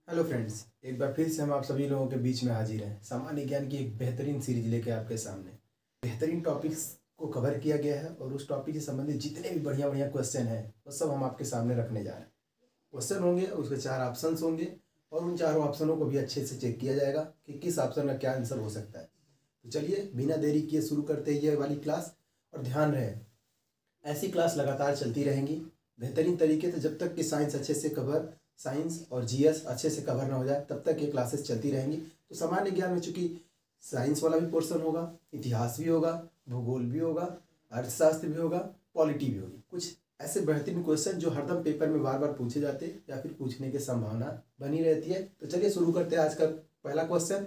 Hello friends, एक बार फिर से हम आप सभी लोगों के बीच में हाजिर हैं सामान्य ज्ञान की एक बेहतरीन सीरीज लेके आपके सामने। बेहतरीन टॉपिक्स को कवर किया गया है और उस टॉपिक से संबंधित जितने भी बढ़िया बढ़िया क्वेश्चन हैं वो सब हम आपके सामने रखने जा रहे हैं। क्वेश्चन होंगे, उसके 4 ऑप्शंस होंगे और उन चारों ऑप्शनों को भी अच्छे से चेक किया जाएगा कि किस ऑप्शन का क्या आंसर हो सकता है। तो चलिए बिना देरी किए शुरू करते हैं ये वाली क्लास। और ध्यान रहे, ऐसी क्लास लगातार चलती रहेंगी बेहतरीन तरीके से जब तक कि साइंस और जीएस अच्छे से कवर ना हो जाए तब तक ये क्लासेस चलती रहेंगी। तो सामान्य ज्ञान में चूंकि साइंस वाला भी पोर्शन होगा, इतिहास भी होगा, भूगोल भी होगा, अर्थशास्त्र भी होगा, पॉलिटी भी होगी। कुछ ऐसे बेहतरीन क्वेश्चन जो हरदम पेपर में बार बार पूछे जाते हैं या फिर पूछने की संभावना बनी रहती है। तो चलिए शुरू करते हैं आज का पहला क्वेश्चन।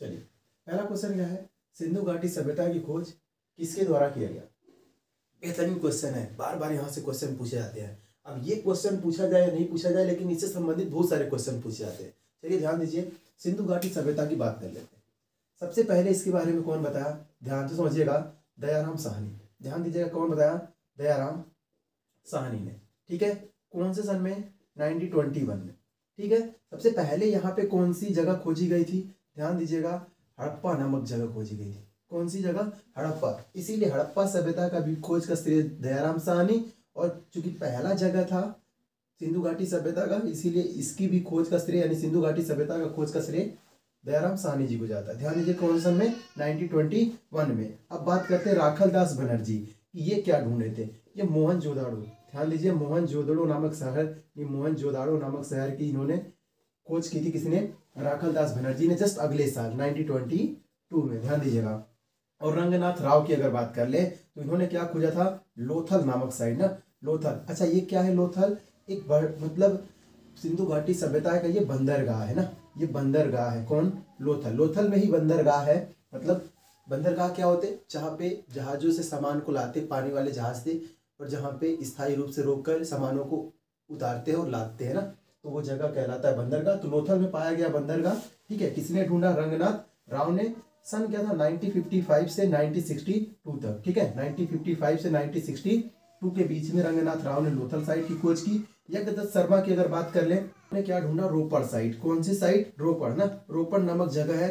चलिए पहला क्वेश्चन क्या है, सिंधु घाटी सभ्यता की खोज किसके द्वारा किया गया। बेहतरीन क्वेश्चन है, बार बार यहाँ से क्वेश्चन पूछे जाते हैं। अब ये क्वेश्चन पूछा जाए या नहीं पूछा जाए, लेकिन इससे संबंधित बहुत सारे क्वेश्चन पूछे जाते हैं। चलिए ध्यान दीजिए, सिंधु घाटी सभ्यता की बात कर लेते हैं। सबसे पहले इसके बारे में कौन बताया, ध्यान से समझिएगा, दयाराम साहनी। ध्यान दीजिएगा, कौन बताया, दयाराम साहनी ने। ठीक है, कौन से सन में, 1921 में। ठीक है, सबसे पहले यहाँ पे कौन सी जगह खोजी गई थी, ध्यान दीजिएगा, हड़प्पा नामक जगह खोजी गई थी। कौन सी जगह, हड़प्पा। इसीलिए हड़प्पा सभ्यता का भी खोज का श्रेय दयाराम साहनी, और चूंकि पहला जगह था सिंधु घाटी सभ्यता का, इसीलिए इसकी भी खोज का श्रेय यानी सिंधु घाटी सभ्यता का खोज का श्रेय दयाराम साहनी जी को जाता है। ध्यान दीजिए, कौन सन में, 1921 में। अब बात करते हैं राखलदास बनर्जी, ये क्या ढूंढे थे, ये मोहनजोदाड़ो। ध्यान दीजिए, मोहनजोदड़ो नामक शहर, ये मोहनजोदाड़ो नामक शहर की इन्होंने खोज की थी। किसने, राखलदास बनर्जी ने, जस्ट अगले साल 1922 में। ध्यान दीजिएगा। और रंगनाथ राव की अगर बात कर ले तो इन्होंने क्या खोजा था, लोथल नामक साइड ना, लोथल। अच्छा, ये क्या है लोथल, एक मतलब सिंधु घाटी सभ्यता का ये बंदरगाह है ना, ये बंदरगाह है। कौन, लोथल। लोथल में ही बंदरगाह है। मतलब बंदरगाह क्या होते, जहाँ पे जहाजों से सामान को लाते, पानी वाले जहाज थे, और जहाँ पे स्थायी रूप से रोककर सामानों को उतारते हैं और लादते हैं ना, तो वो जगह कहलाता है बंदरगाह। तो लोथल में पाया गया बंदरगाह। ठीक है, किसने ढूंढा, रंगनाथ राव ने। सन क्या था, 1955 से 1962 तक। ठीक है, 1955 से 1962 के बीच में रंगनाथ राव ने लोथल साइट की खोज की। यज्ञदत्त शर्मा की अगर बात कर ले, उन्होंने क्या ढूंढा, रोपड़ साइट। कौन सी साइट, रोपड़ ना, रोपड़ नामक जगह है।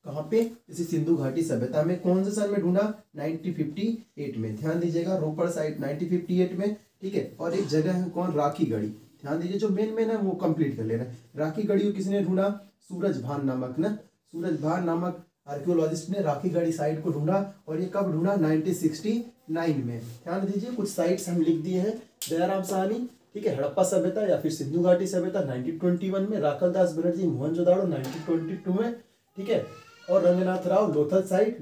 कहाँ पे, इसी सिंधु घाटी सभ्यता में। कौन से सन में ढूंढा, 1958 में। ध्यान दीजिएगा, रोपड़ साइट 1958 में। ठीक है, और एक जगह है कौन, राखीगढ़ी। ध्यान दीजिए, जो मेन है वो कंप्लीट कर ले रहे हैं। राखीगढ़ी को किसने ढूंढा, सूरजभान नामक ना, सूरजभान नामक आर्कियोलॉजिस्ट ने राखीगढ़ी साइट को ढूंढा। और ये कब ढूंढा, 1969 में। ध्यान दीजिए, कुछ साइट्स हम लिख दिए हैं, दयाराम साहनी, ठीक है, हड़प्पा सभ्यता या फिर सिंधु घाटी सभ्यता 1921 में, राखलदास बनर्जी मोहनजोदाड़ो 1922 में। ठीक है, और रंगनाथ राव लोथल साइट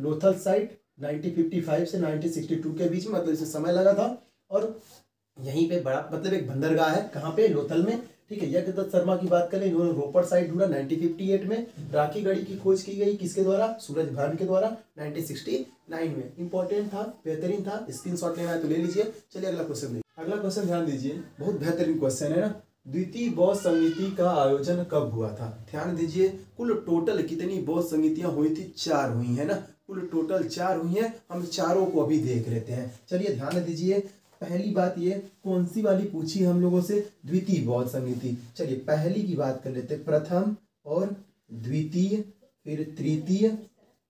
1955 से 1962 के बीच में, मतलब इसमें समय लगा था। और यहीं पे बड़ा मतलब एक बंदरगाह है, कहाँ पे, लोथल में। ठीक है, यज्ञदत्त शर्मा की बात करें, इन्होंने रोपड़ साइट ढूंढा 1958 में। राखीगढ़ी की खोज की गई किसके द्वारा, सूरजभान के द्वारा 1969 में। इंपॉर्टेंट था, बेहतरीन था, स्क्रीनशॉट लेना है तो ले लीजिए। चलिए अगला क्वेश्चन देखिए। अगला क्वेश्चन ध्यान दीजिए, बहुत बेहतरीन क्वेश्चन है ना। द्वितीय बौद्ध संगीति का आयोजन कब हुआ था। ध्यान दीजिए, कुल टोटल कितनी बौद्ध संगीतियां हुई थी, 4 हुई है ना, कुल टोटल 4 हुई हैं। हम चारों को अभी देख लेते हैं। चलिए ध्यान दीजिए, पहली बात ये कौन सी वाली पूछी हम लोगों से, द्वितीय बौद्ध संगीति। चलिए पहली की बात कर लेते हैं, प्रथम और द्वितीय, फिर तृतीय,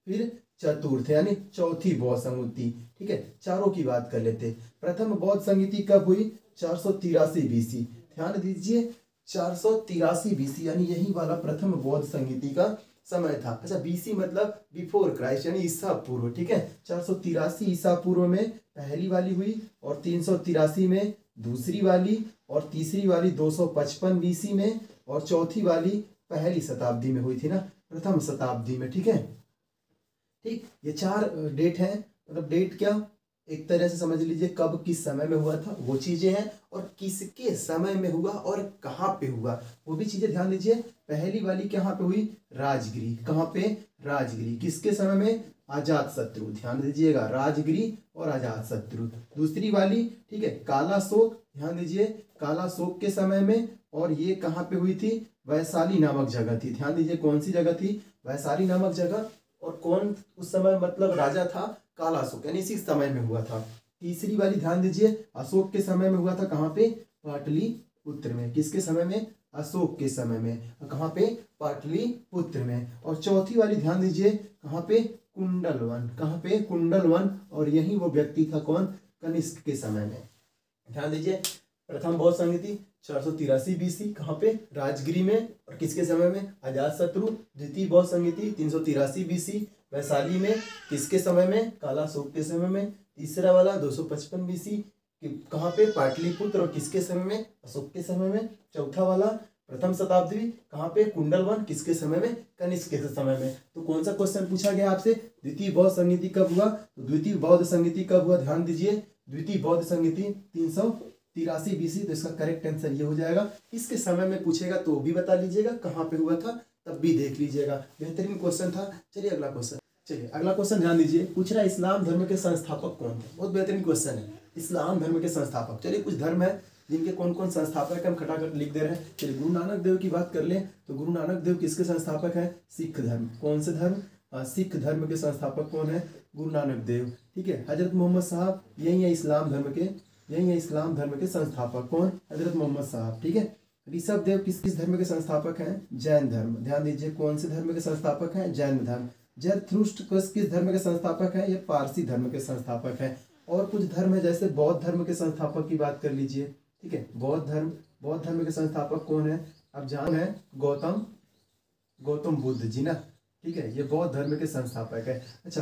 फिर चतुर्थ यानी चौथी बौद्ध संगीति। ठीक है, चारों की बात कर लेते हैं। प्रथम बौद्ध संगीति कब हुई, 483 बीसी। ध्यान दीजिए, 483 बीसी यानी यही वाला प्रथम बौद्ध संगीति का समय था। अच्छा, बीसी मतलब बिफोर क्राइस्ट यानी ईसा पूर्व। ठीक है, 483 ईसा पूर्व में पहली वाली हुई, और 383 में दूसरी वाली, और तीसरी वाली 255 बीसी में, और चौथी वाली पहली शताब्दी में हुई थी ना, प्रथम शताब्दी में। ठीक है, ठीक, ये 4 डेट हैं। मतलब डेट क्या, एक तरह से समझ लीजिए कब किस समय में हुआ था वो चीजें हैं, और किसके समय में हुआ और कहाँ पे हुआ वो भी चीजें ध्यान दीजिए। पहली वाली कहाँ पे हुई, राजगिरी। कहाँ पे, राजगिरी। किसके समय में, अजात शत्रु। ध्यान दीजिएगा, राजगिरी और अजात शत्रु। दूसरी वाली, ठीक है, काला शोक। ध्यान दीजिए, काला शोक के समय में, और ये कहाँ पे हुई थी, वैशाली नामक जगह थी। ध्यान दीजिए, कौन सी जगह थी, वैशाली नामक जगह। और कौन उस समय मतलब राजा था, काला अशोक, यानी इसी समय में हुआ था। तीसरी वाली ध्यान दीजिए, अशोक के समय में हुआ था, कहाँ पे, पाटलिपुत्र में। किसके समय में, अशोक के समय में। कहाँ पे? पाटलिपुत्र में। और चौथी वाली ध्यान दीजिए, कहाँ पे? कुंडलवन। कहाँ पे? कुंडलवन। और यही वो व्यक्ति था कौन? कनिष्क के समय में। ध्यान दीजिए, प्रथम बौद्ध संहिता 483 BC, कहाँ पे? राजगिरी में। और किसके समय में? अजातशत्रु। द्वितीय बौद्ध संहिता 383 BC, वैशाली में। किसके समय में? कालाशोक के समय में। तीसरा वाला 255 BC, कहाँ पे? पाटलिपुत्र। और किसके समय में? अशोक के समय में। चौथा वाला प्रथम शताब्दी, कहाँ पे? कुंडलवन। किसके समय में? कनिष्क के समय में। तो कौन सा क्वेश्चन पूछा गया आपसे? द्वितीय बौद्ध संहिता कब हुआ? तो द्वितीय बौद्ध संहिता कब हुआ? ध्यान दीजिए, द्वितीय बौद्ध संहिता 383 BC। तो इसका करेक्ट आंसर ये हो जाएगा। इसके समय में पूछेगा तो भी बता लीजिएगा, कहाँ पे हुआ था तब भी देख लीजिएगा। बेहतरीन क्वेश्चन था। चलिए अगला क्वेश्चन। चलिए अगला क्वेश्चन ध्यान दीजिए, पूछ रहा है इस्लाम धर्म के संस्थापक कौन थे? बहुत बेहतरीन क्वेश्चन है, इस्लाम धर्म के संस्थापक। चलिए कुछ धर्म है जिनके कौन कौन संस्थापक हम खटाखट लिख दे रहे हैं। चलिए गुरु नानक देव की बात कर लें तो गुरु नानक देव किसके संस्थापक हैं? सिख धर्म। कौन से धर्म? सिख धर्म के संस्थापक कौन है? गुरु नानक देव। ठीक है। हजरत मोहम्मद साहब यही है इस्लाम धर्म के, यही है इस्लाम धर्म के संस्थापक। कौन? हजरत मोहम्मद साहब। ठीक है। ऋषभ देव किस किस धर्म के संस्थापक हैं? जैन धर्म। ध्यान दीजिए, कौन से धर्म के संस्थापक हैं? जैन धर्म। जरथुष्ट्र किस धर्म के संस्थापक हैं? ये पारसी धर्म के संस्थापक हैं। और कुछ धर्म है जैसे बौद्ध धर्म के संस्थापक की बात कर लीजिए। ठीक है। बौद्ध धर्म के संस्थापक कौन है? अब जान है गौतम बुद्ध जी ना। ठीक है, ये बौद्ध धर्म के संस्थापक है। अच्छा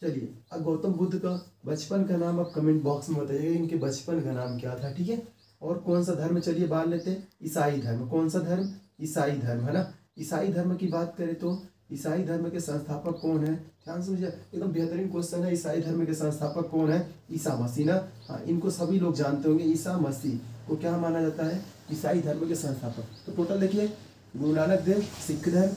चलिए, अब गौतम बुद्ध का बचपन का नाम आप कमेंट बॉक्स में बताइएगा, इनके बचपन का नाम क्या था। ठीक है। और कौन सा धर्म? चलिए बात लेते हैं, ईसाई धर्म। कौन सा धर्म? ईसाई धर्म, है ना। ईसाई धर्म की बात करें तो ईसाई धर्म के संस्थापक कौन है? ध्यान से मुझे, एकदम बेहतरीन क्वेश्चन है। ईसाई धर्म के संस्थापक कौन है? ईसा मसीह ना। हाँ, इनको सभी लोग जानते होंगे। ईसा मसीह को क्या माना जाता है? ईसाई धर्म के संस्थापक। तो टोटल देखिए, गुरु नानक देव सिख धर्म,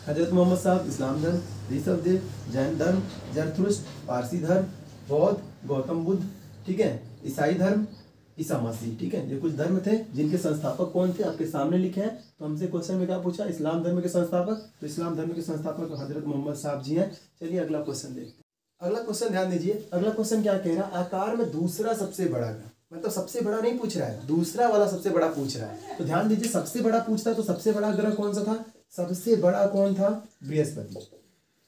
हजरत मोहम्मद साहब इस्लाम धर्म, ऋषभ देव जैन धर्म, जरथुष्ट्र पारसी धर्म, बौद्ध गौतम बुद्ध, ठीक है, ईसाई धर्म ईसा मसीह। ठीक है, ये कुछ धर्म थे जिनके संस्थापक कौन थे आपके सामने लिखे हैं। तो हमसे क्वेश्चन में क्या पूछा? इस्लाम धर्म के संस्थापक। तो इस्लाम धर्म के संस्थापक हजरत मोहम्मद साहब जी हैं। चलिए अगला क्वेश्चन देखते हैं। अगला क्वेश्चन ध्यान दीजिए, अगला क्वेश्चन क्या कह रहा है? आकार में दूसरा सबसे बड़ा ग्रह, मतलब सबसे बड़ा नहीं पूछ रहा है, दूसरा वाला सबसे बड़ा पूछ रहा है। तो ध्यान दीजिए, सबसे बड़ा पूछता है तो सबसे बड़ा ग्रह कौन सा था? सबसे बड़ा कौन था? बृहस्पति।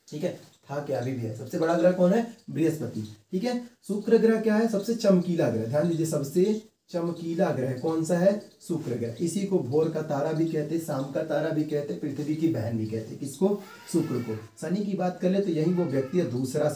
ठीक है, था क्या? अभी भी है। सबसे बड़ा ग्रह कौन है? बृहस्पति। ठीक है। शुक्र ग्रह क्या है? सबसे चमकीला ग्रह। ध्यान दीजिए, सबसे चमकीला ग्रह कौन सा है? शुक्र ग्रह। इसी को भोर का तारा भी कहते, शाम का तारा भी कहते, पृथ्वी की बहन भी कहते। किसको? शुक्र को। शनि की बात कर ले तो यही वो व्यक्ति है, दूसरा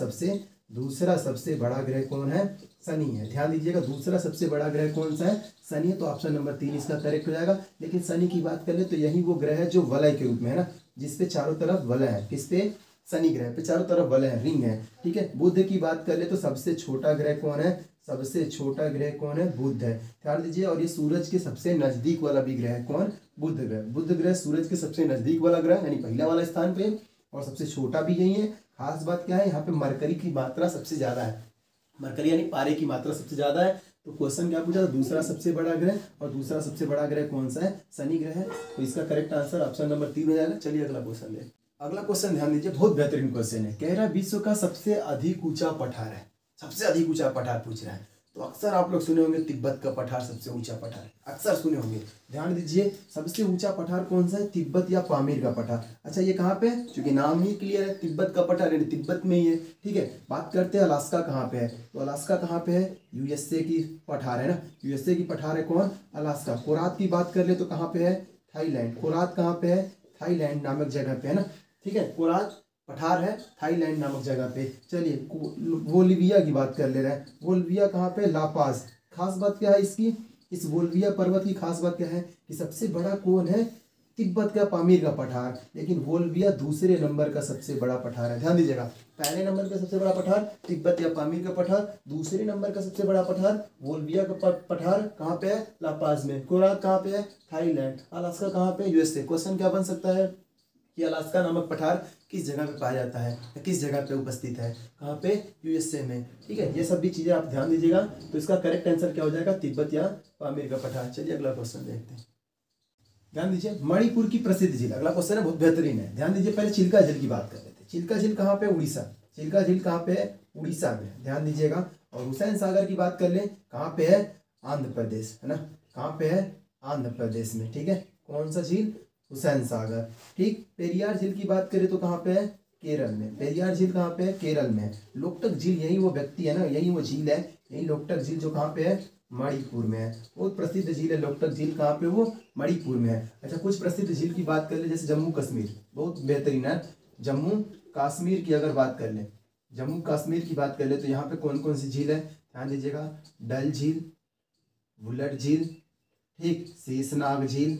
सबसे बड़ा ग्रह कौन है? शनि है। ध्यान दीजिएगा, दूसरा सबसे बड़ा ग्रह कौन सा है? शनि। तो ऑप्शन नंबर 3 इसका करेक्ट हो जाएगा। लेकिन शनि की बात कर ले तो यही वो ग्रह है जो वलय के रूप में है ना, जिसपे चारों तरफ वलय है। किस पे? शनि ग्रह पे चारों तरफ वलय है, रिंग है। ठीक है। बुध की बात कर ले तो सबसे छोटा ग्रह कौन है? सबसे छोटा ग्रह कौन है? बुध है। ध्यान दीजिए, और ये सूरज के सबसे नजदीक वाला भी ग्रह है। कौन? बुध ग्रह। बुध ग्रह सूरज के सबसे नजदीक वाला ग्रह, यानी पहला वाला स्थान पे, और सबसे छोटा भी यही है। खास बात क्या है? यहाँ पे मरकरी की मात्रा सबसे ज्यादा है। मरकरी यानी पारे की मात्रा सबसे ज्यादा है। तो क्वेश्चन क्या पूछा था? दूसरा सबसे बड़ा ग्रह, और दूसरा सबसे बड़ा ग्रह कौन सा है? शनि ग्रह है। तो इसका करेक्ट आंसर ऑप्शन नंबर 3 हो जाएगा। चलिए अगला क्वेश्चन ले। अगला क्वेश्चन ध्यान दीजिए, बहुत बेहतरीन क्वेश्चन है। कह रहा है विश्व का सबसे अधिक ऊंचा पठार है, सबसे अधिक ऊंचा पठार पूछ रहा है। तो अक्सर आप लोग सुने होंगे तिब्बत का पठार सबसे ऊंचा पठार है, अक्सर सुने होंगे। ध्यान दीजिए, सबसे ऊंचा पठार कौन सा है? तिब्बत या पामीर का पठार। अच्छा, ये कहाँ पे है? क्योंकि नाम ही क्लियर है, तिब्बत का पठार यानी तिब्बत में ही है। ठीक है। बात करते हैं अलास्का कहाँ पे है। तो अलास्का कहाँ पे है? यूएसए की पठार है ना, यूएसए की पठार है। कौन? अलास्का। कोरात की बात कर ले तो कहाँ पे है? थाईलैंड। कोरात कहाँ पे है? थाईलैंड नामक जगह पे है ना। ठीक है, कोरात पठार है थाईलैंड नामक जगह पे। चलिए बोलिविया की बात कर ले रहे हैं। बोलिविया कहाँ पे? लापाज। खास बात क्या है इसकी? इस बोलिविया पर्वत की खास बात क्या है कि सबसे बड़ा कौन है? तिब्बत का पामीर का पठार। लेकिन बोलिविया दूसरे नंबर का सबसे बड़ा पठार है। ध्यान दीजिएगा, पहले नंबर का सबसे बड़ा पठार तिब्बत या पामीर का पठार, दूसरे नंबर का सबसे बड़ा पठार बोलिविया का पठार। कहाँ पे है? लापाज में। कोरात कहाँ पे है? थाईलैंड। अलास्का कहाँ पे? यूएसए। क्वेश्चन क्या बन सकता है कि अलास्का नामक पठार किस जगह पे पाया जाता है या किस जगह पे उपस्थित है? कहाँ पे? यूएसए में। ठीक है, ये सब भी चीजें आप ध्यान दीजिएगा। तो इसका करेक्ट आंसर क्या हो जाएगा? तिब्बत या पामीर का पठार। चलिए अगला क्वेश्चन देखते हैं। ध्यान दीजिए, मणिपुर की प्रसिद्ध झील। अगला क्वेश्चन है बहुत बेहतरीन है। ध्यान दीजिए, पहले चिल्का झील की बात कर लेते हैं। चिल्का झील कहाँ पे? उड़ीसा। चिल्का झील कहाँ पे है? उड़ीसा में। ध्यान दीजिएगा। और हुसैन सागर की बात कर ले, कहाँ पे है? आंध्र प्रदेश, है ना। कहाँ पे है? आंध्र प्रदेश में। ठीक है। कौन सा झील? हुसैन सागर। ठीक। पेरियार झील की बात करें तो कहाँ पे है? केरल में। पेरियार झील कहाँ पे है? केरल में है। लोकटक झील यही वो व्यक्ति है ना, यही वो झील है, यही लोकटक झील जो कहाँ पे है? मणिपुर में है। बहुत प्रसिद्ध झील है लोकटक झील, कहाँ पे? वो मणिपुर में है। अच्छा, कुछ प्रसिद्ध झील की बात कर ले, जैसे जम्मू कश्मीर, बहुत बेहतरीन है। जम्मू कश्मीर की अगर बात कर ले, जम्मू कश्मीर की बात कर ले तो यहाँ पे कौन कौन सी झील है? ध्यान दीजिएगा, डल झील, वुलर झील, ठीक, शेषनाग झील,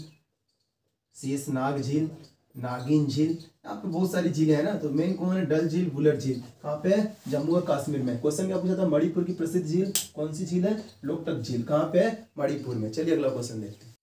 शेषनाग झील, नागिन झील, यहाँ पे बहुत सारी झीलें हैं ना। तो मेन कौन है? डल झील, वुलर झील। कहाँ पे है? जम्मू और कश्मीर में। क्वेश्चन क्या पूछा था? मणिपुर की प्रसिद्ध झील कौन सी झील है? लोकटक झील। कहाँ पे है? मणिपुर में। चलिए अगला क्वेश्चन देखते हैं।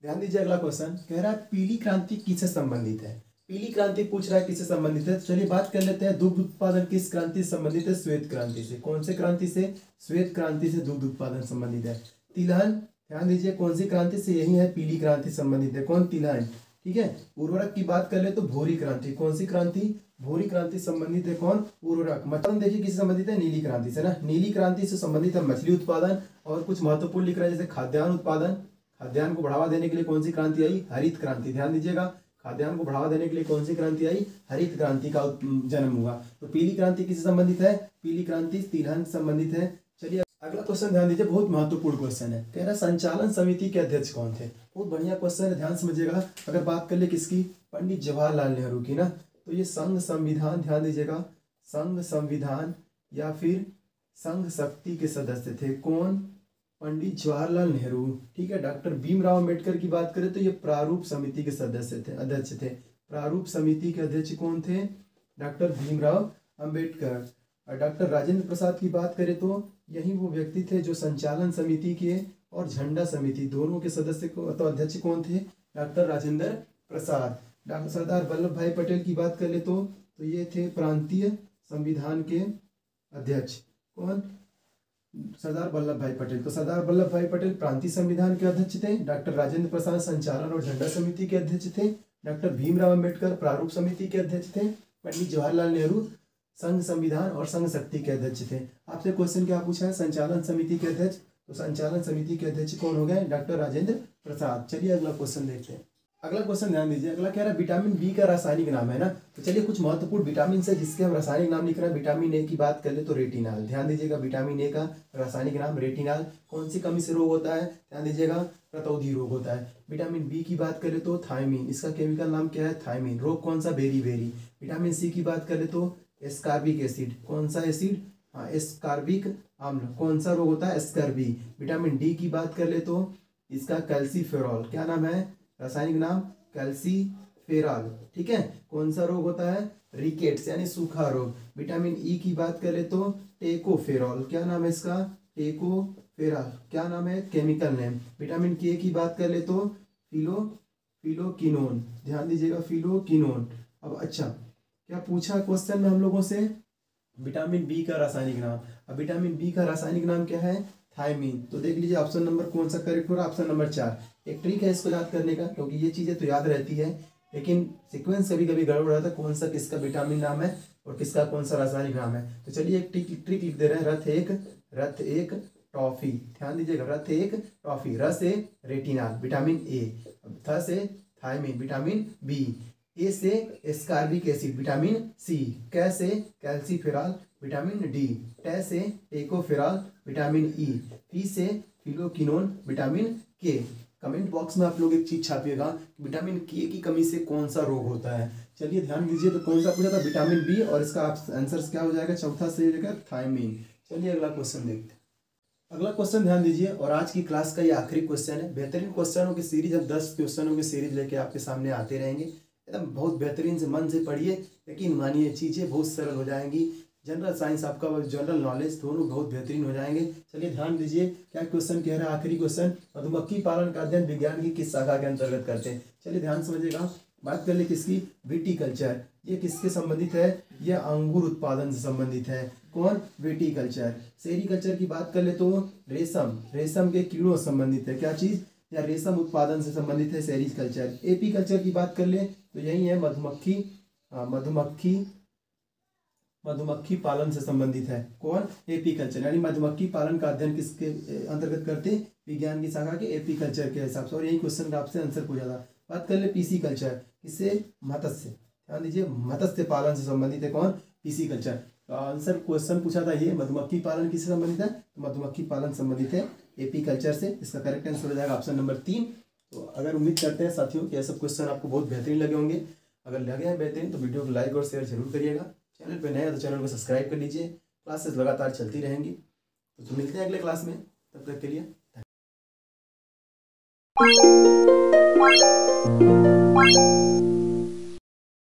ध्यान दीजिए, अगला क्वेश्चन कह रहा है पीली क्रांति किससे संबंधित है? पीली क्रांति पूछ रहा है किससे संबंधित है। तो चलिए बात कर लेते हैं, दुग्ध उत्पादन किस क्रांति से संबंधित है? श्वेत क्रांति से। कौन से क्रांति से? श्वेत क्रांति से दुग्ध उत्पादन संबंधित है। तिलहन, ध्यान दीजिए, कौन सी क्रांति से? यही है, पीली क्रांति संबंधित है। कौन? तिलहन। ठीक है। उर्वरक की बात कर ले तो भूरी क्रांति। कौन सी क्रांति? भूरी क्रांति संबंधित है। कौन? उर्वरक। मतलब देखिए किससे संबंधित है? नीली क्रांति से ना। नीली क्रांति से संबंधित है मछली उत्पादन। और कुछ महत्वपूर्ण लिख रहा है, जैसे खाद्यान्न उत्पादन, खाद्यान्न को बढ़ावा देने के लिए कौन सी क्रांति आई? हरित क्रांति। ध्यान दीजिएगा, खाद्यान्न को बढ़ावा देने के लिए कौन सी क्रांति आई? हरित क्रांति का जन्म हुआ। तो पीली क्रांति किससे संबंधित है? पीली क्रांति तिलहन से संबंधित है। चलिए अगला क्वेश्चन ध्यान दीजिए, बहुत महत्वपूर्ण क्वेश्चन है। कह रहा है संचालन समिति के अध्यक्ष कौन थे? बहुत बढ़िया क्वेश्चन है, ध्यान समझिएगा। अगर बात कर ले किसकी? पंडित जवाहरलाल नेहरू की ना। तो ये संघ संविधान, ध्यान दीजिएगा, संघ संविधान या फिर संघ शक्ति के सदस्य थे। कौन? पंडित जवाहरलाल नेहरू। ठीक है। डॉक्टर भीमराव अंबेडकर की बात करें तो ये प्रारूप समिति के सदस्य थे, अध्यक्ष थे। प्रारूप समिति के अध्यक्ष कौन थे? डॉक्टर भीमराव अंबेडकर। और डॉक्टर राजेंद्र प्रसाद की बात करें तो यही वो व्यक्ति थे जो संचालन समिति के और झंडा समिति दोनों के सदस्य को तो अध्यक्ष कौन थे? डॉक्टर राजेंद्र प्रसाद। डॉक्टर सरदार वल्लभ भाई पटेल की बात कर ले तो ये थे प्रांतीय संविधान के अध्यक्ष। कौन? सरदार वल्लभ भाई पटेल। तो सरदार वल्लभ भाई पटेल प्रांतीय संविधान के अध्यक्ष थे। डॉक्टर राजेंद्र प्रसाद संचालन और झंडा समिति के अध्यक्ष थे। डॉक्टर भीमराव अंबेडकर प्रारूप समिति के अध्यक्ष थे। पंडित जवाहरलाल नेहरू संघ संविधान और संघ शक्ति के अध्यक्ष थे। आपसे क्वेश्चन क्या पूछा है? संचालन समिति के अध्यक्ष। तो संचालन समिति के अध्यक्ष कौन हो गए? डॉक्टर राजेंद्र प्रसाद। चलिए अगला क्वेश्चन देखते हैं। अगला क्वेश्चन ध्यान दीजिए, अगला कह रहा है विटामिन बी का रासायनिक नाम है ना। तो चलिए कुछ महत्वपूर्ण विटामिन है जिसके हम रासायनिक नाम लिख रहे हैं। विटामिन ए की बात कर ले तो रेटिनाल। ध्यान दीजिएगा, विटामिन ए का रासायनिक नाम रेटिनाल। कौन सी कमी से रोग होता है? ध्यान दीजिएगा, प्रतौधी रोग होता है। विटामिन बी की बात करें तो थायमीन, इसका केमिकल नाम क्या है? थायमीन। रोग कौन सा? बेरी। विटामिन सी की बात करें तो एस्कॉर्बिक एसिड। कौन सा एसिड? हाँ, एस्कॉर्बिक अम्ल। कौन सा रोग होता है? स्कर्वी। विटामिन डी की बात कर ले तो इसका कैल्सीफेरॉल। क्या नाम है? रासायनिक नाम कैल्सीफेरॉल। ठीक है। कौन सा रोग होता है? रिकेट्स यानी सूखा रोग। विटामिन ई की बात करें तो टेकोफेरॉल। क्या नाम है इसका? टेकोफेरॉल। क्या नाम है? Chemical name. विटामिन के की बात कर ले तो फिलोकिनोन। ध्यान दीजिएगा, फिलोकिनोन। अब अच्छा, क्या पूछा क्वेश्चन में हम लोगों से? विटामिन बी का रासायनिक नाम। अब विटामिन बी का रासायनिक नाम क्या है? थायमीन। तो देख लीजिए ऑप्शन नंबर कौन सा करेक्ट हो रहा है? Option number 4। एक ट्रिक है इसको याद करने का, क्योंकि ये चीजें तो याद रहती है लेकिन सीक्वेंस कभी कभी गड़बड़ रहता है, कौन सा किसका विटामिन नाम है और किसका कौन सा रासायनिक नाम है। तो चलिए एक ट्रिक लिख दे रहे हैं, रथ एक टॉफी। ध्यान दीजिएगा, रथ एक टॉफी। र से रेटिनाल विटामिन ए, थ से थायमीन विटामिन बी, ए से एस्कॉर्बिक एसिड विटामिन सी, कै से कैल्सीफेरॉल विटामिन डी, टे से टेकोफेरॉल विटामिन ई, फी से फिलोकिनोन विटामिन के। कमेंट बॉक्स में आप लोग एक चीज छापिएगा, विटामिन के की कमी से कौन सा रोग होता है। चलिए ध्यान दीजिए, तो कौन सा पूछा था? विटामिन बी, और इसका आंसर क्या हो जाएगा? चौथा सही रहेगा थायमीन। चलिए अगला क्वेश्चन देखते हैं। अगला क्वेश्चन ध्यान दीजिए, और आज की क्लास का ये आखिरी क्वेश्चन है। बेहतरीन क्वेश्चनों की सीरीज, अब 10 क्वेश्चनों की सीरीज लेके आपके सामने आते रहेंगे। एकदम बहुत बेहतरीन से मन से पढ़िए, लेकिन मानिए चीज़ें बहुत सरल हो जाएंगी। जनरल साइंस आपका जनरल नॉलेज दोनों बहुत बेहतरीन हो जाएंगे। चलिए ध्यान दीजिए, क्या क्वेश्चन कह रहा है? आखिरी क्वेश्चन, मधुमक्खी पालन का अध्ययन विज्ञान की किस शाखा के अंतर्गत करते हैं? चलिए ध्यान समझिएगा। बात कर ले किसकी? विटीकल्चर। ये किसके संबंधित है? ये अंगूर उत्पादन से संबंधित है। कौन? विटीकल्चर। सेरीकल्चर की बात कर ले तो रेशम के कीड़ों से संबंधित है। क्या चीज? या रेशम उत्पादन से संबंधित है सेरीकल्चर। एपीकल्चर की बात कर ले तो यही है मधुमक्खी पालन से संबंधित है। कौन? एपीकल्चर। यानी मधुमक्खी पालन का अध्ययन किसके अंतर्गत करते? विज्ञान की शाखा के एपीकल्चर के हिसाब से। और यही क्वेश्चन का आपसे आंसर पूछा था। बात कर ले पीसी कल्चर, किससे? मत्स्य, ध्यान दीजिए मत्स्य पालन से संबंधित है कौन? PC culture. तो आंसर क्वेश्चन पूछा था ये, मधुमक्खी पालन किससे संबंधित है? तो मधुमक्खी पालन संबंधित है एपी कल्चर से। इसका करेक्ट आंसर हो जाएगा ऑप्शन नंबर 3। तो अगर उम्मीद करते हैं साथियों कि ये सब क्वेश्चन आपको बहुत बेहतरीन लगे होंगे। अगर लगे हैं बेहतरीन तो वीडियो को लाइक और शेयर जरूर करिएगा। चैनल पे नए हैं तो चैनल को सब्सक्राइब कर लीजिए। क्लासेस लगातार चलती रहेंगी। तो मिलते हैं अगले क्लास में, तब तक के लिए